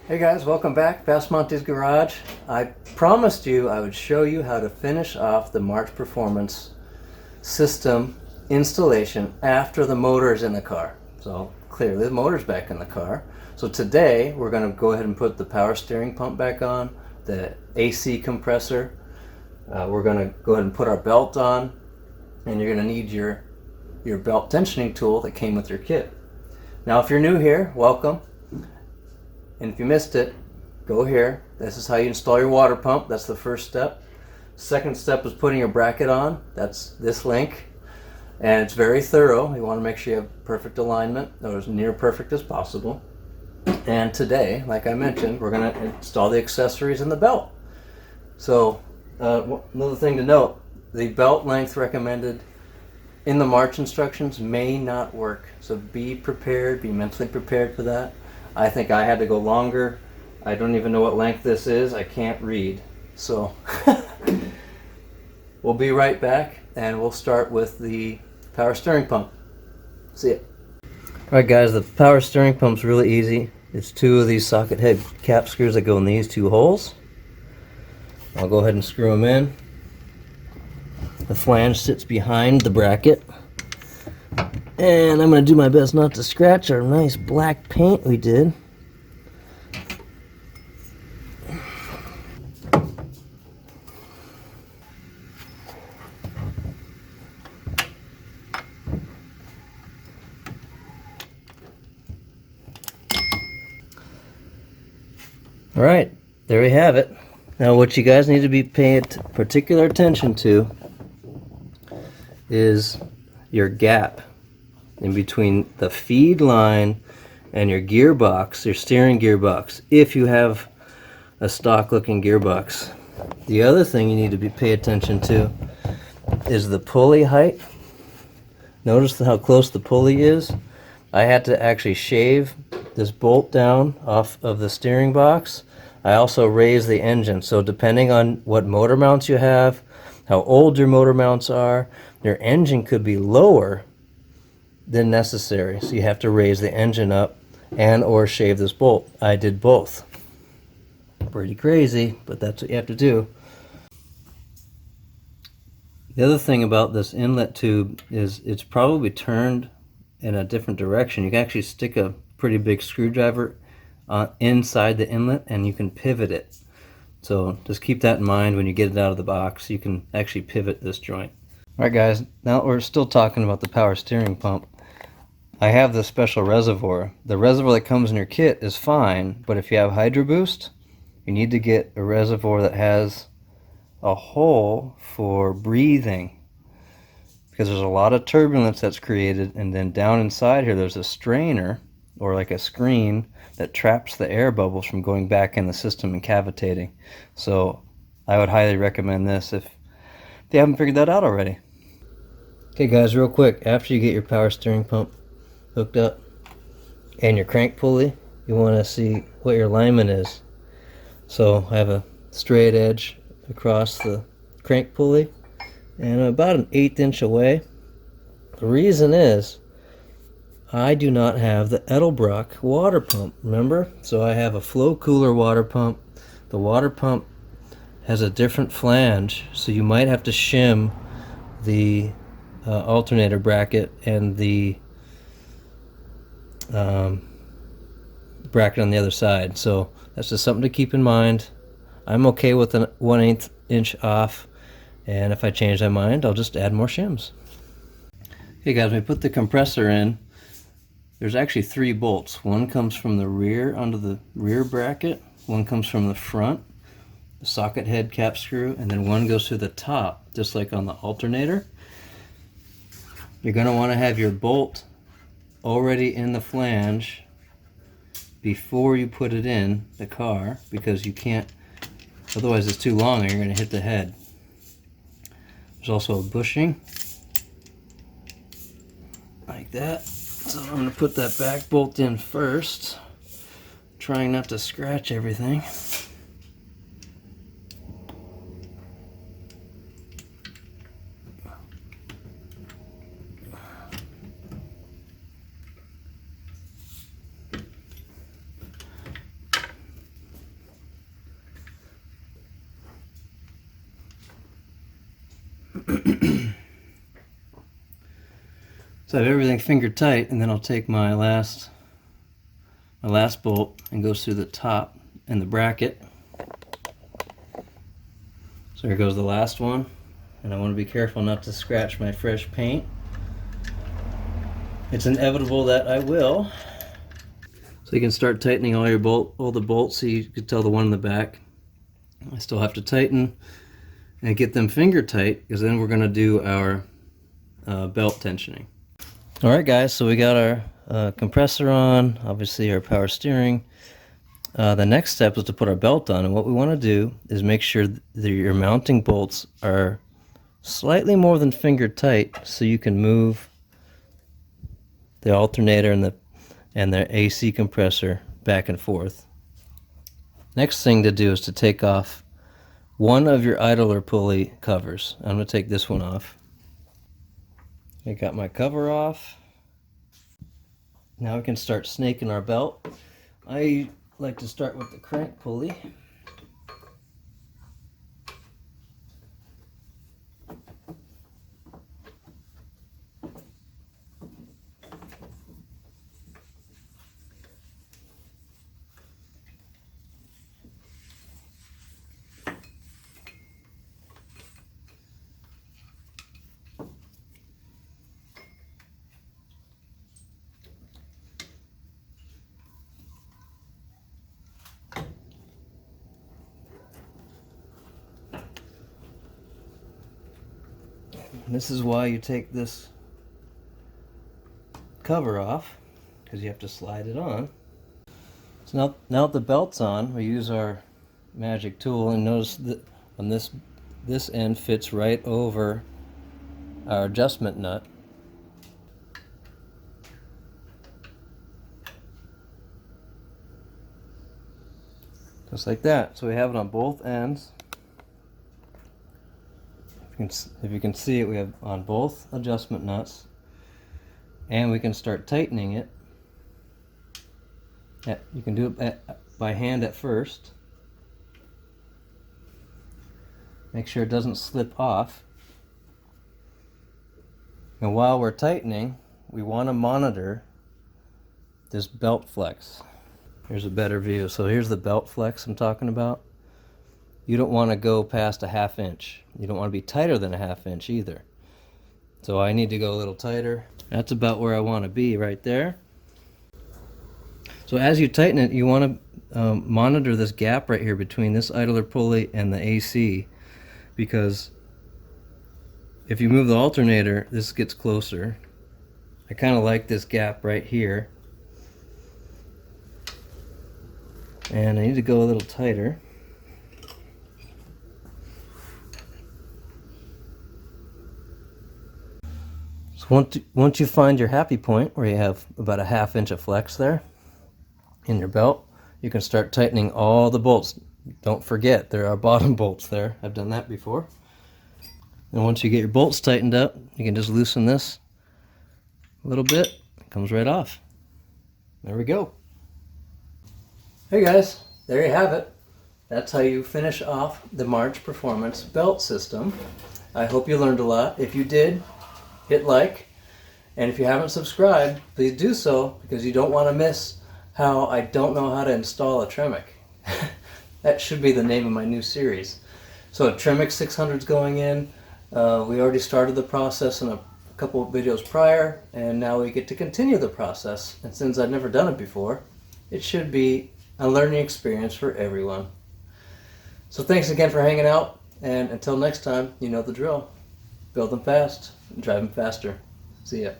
Hey guys, welcome back. Bass Monty's Garage. I promised you I would show you how to finish off the March Performance system installation after the motor is in the car. So clearly the motor's back in the car. So today we're going to go ahead and put the power steering pump back on, the AC compressor. We're going to go ahead and put our belt on, and you're going to need your belt tensioning tool that came with your kit. Now if you're new here, welcome. And if you missed it, go here. This is how you install your water pump. That's the first step. Second step is putting your bracket on. That's this link. And it's very thorough. You want to make sure you have perfect alignment, or as near perfect as possible. And today, like I mentioned, we're going to install the accessories in the belt. So another thing to note, the belt length recommended in the March instructions may not work. So be prepared, be mentally prepared for that. I think I had to go longer. I don't even know what length this is. I can't read. So we'll be right back, and we'll start with the power steering pump. See ya. Alright guys, the power steering pump's really easy. It's two of these socket head cap screws that go in these two holes. I'll go ahead and screw them in. The flange sits behind the bracket. And I'm going to do my best not to scratch our nice black paint we did. Alright, there we have it. Now what you guys need to be paying particular attention to is your gap in between the feed line and your gearbox, your steering gearbox, if you have a stock looking gearbox. The other thing you need to pay attention to is the pulley height. Notice how close the pulley is. I had to actually shave this bolt down off of the steering box. I also raised the engine, so depending on what motor mounts you have, how old your motor mounts are, your engine could be lower than necessary, so you have to raise the engine up and or shave this bolt. I did both. Pretty crazy, but that's what you have to do. The other thing about this inlet tube is it's probably turned in a different direction. You can actually stick a pretty big screwdriver inside the inlet and you can pivot it. So just keep that in mind when you get it out of the box. You can actually pivot this joint. Alright guys, now we're still talking about the power steering pump. I have this special reservoir. The reservoir that comes in your kit is fine, but if you have Hydro Boost, you need to get a reservoir that has a hole for breathing, because there's a lot of turbulence that's created, and then down inside here there's a strainer or like a screen that traps the air bubbles from going back in the system and cavitating. So I would highly recommend this if you haven't figured that out already. Okay guys, real quick, after you get your power steering pump hooked up and your crank pulley, you want to see what your alignment is. So I have a straight edge across the crank pulley and about an 1/8 inch away. The reason is I do not have the Edelbrock water pump, remember? So I have a flow cooler water pump. The water pump has a different flange, so you might have to shim the alternator bracket and the bracket on the other side. So that's just something to keep in mind. I'm okay with an 1/8 inch off, and if I change my mind, I'll just add more shims. Okay guys, when we put the compressor in, there's actually 3 bolts. One comes from the rear onto the rear bracket, one comes from the front, the socket head cap screw, and then one goes through the top, just like on the alternator. You're going to want to have your bolt already in the flange before you put it in the car, because you can't, otherwise it's too long and you're going to hit the head. There's also a bushing like that. So I'm going to put that back bolt in first, trying not to scratch everything. So I have everything finger tight, and then I'll take my last bolt and goes through the top and the bracket. So here goes the last one, and I want to be careful not to scratch my fresh paint. It's inevitable that I will. So you can start tightening all the bolts. So you can tell the one in the back. I still have to tighten and get them finger tight, because then we're going to do our belt tensioning. All right, guys. So we got our compressor on. Obviously, our power steering. The next step is to put our belt on, and what we want to do is make sure that your mounting bolts are slightly more than finger tight, so you can move the alternator and the AC compressor back and forth. Next thing to do is to take off one of your idler pulley covers. I'm going to take this one off. I got my cover off. Now we can start snaking our belt. I like to start with the crank pulley. And this is why you take this cover off, because you have to slide it on. So now that the belt's on, we use our magic tool, and notice that on this end fits right over our adjustment nut. Just like that. So we have it on both ends. If you can see it, we have on both adjustment nuts, and we can start tightening it. You can do it by hand at first. Make sure it doesn't slip off. And while we're tightening, we want to monitor this belt flex. Here's a better view. So here's the belt flex I'm talking about. You don't want to go past a 1/2 inch. You don't want to be tighter than a 1/2 inch either. So I need to go a little tighter. That's about where I want to be, right there. So as you tighten it, you want to monitor this gap right here between this idler pulley and the AC, because if you move the alternator, this gets closer. I kind of like this gap right here. And I need to go a little tighter. So once you find your happy point where you have about a 1/2 inch of flex there in your belt, you can start tightening all the bolts. Don't forget, there are bottom bolts there. I've done that before. And once you get your bolts tightened up, you can just loosen this a little bit. It comes right off. There we go. Hey guys, there you have it. That's how you finish off the March Performance belt system. I hope you learned a lot. If you did, hit like. And if you haven't subscribed, please do so, because you don't want to miss how I don't know how to install a Tremec. That should be the name of my new series. So a Tremec 600 is going in. We already started the process in a couple of videos prior, and now we get to continue the process. And since I've never done it before, it should be a learning experience for everyone. So thanks again for hanging out, and until next time, you know the drill. Build them fast and drive them faster. See ya.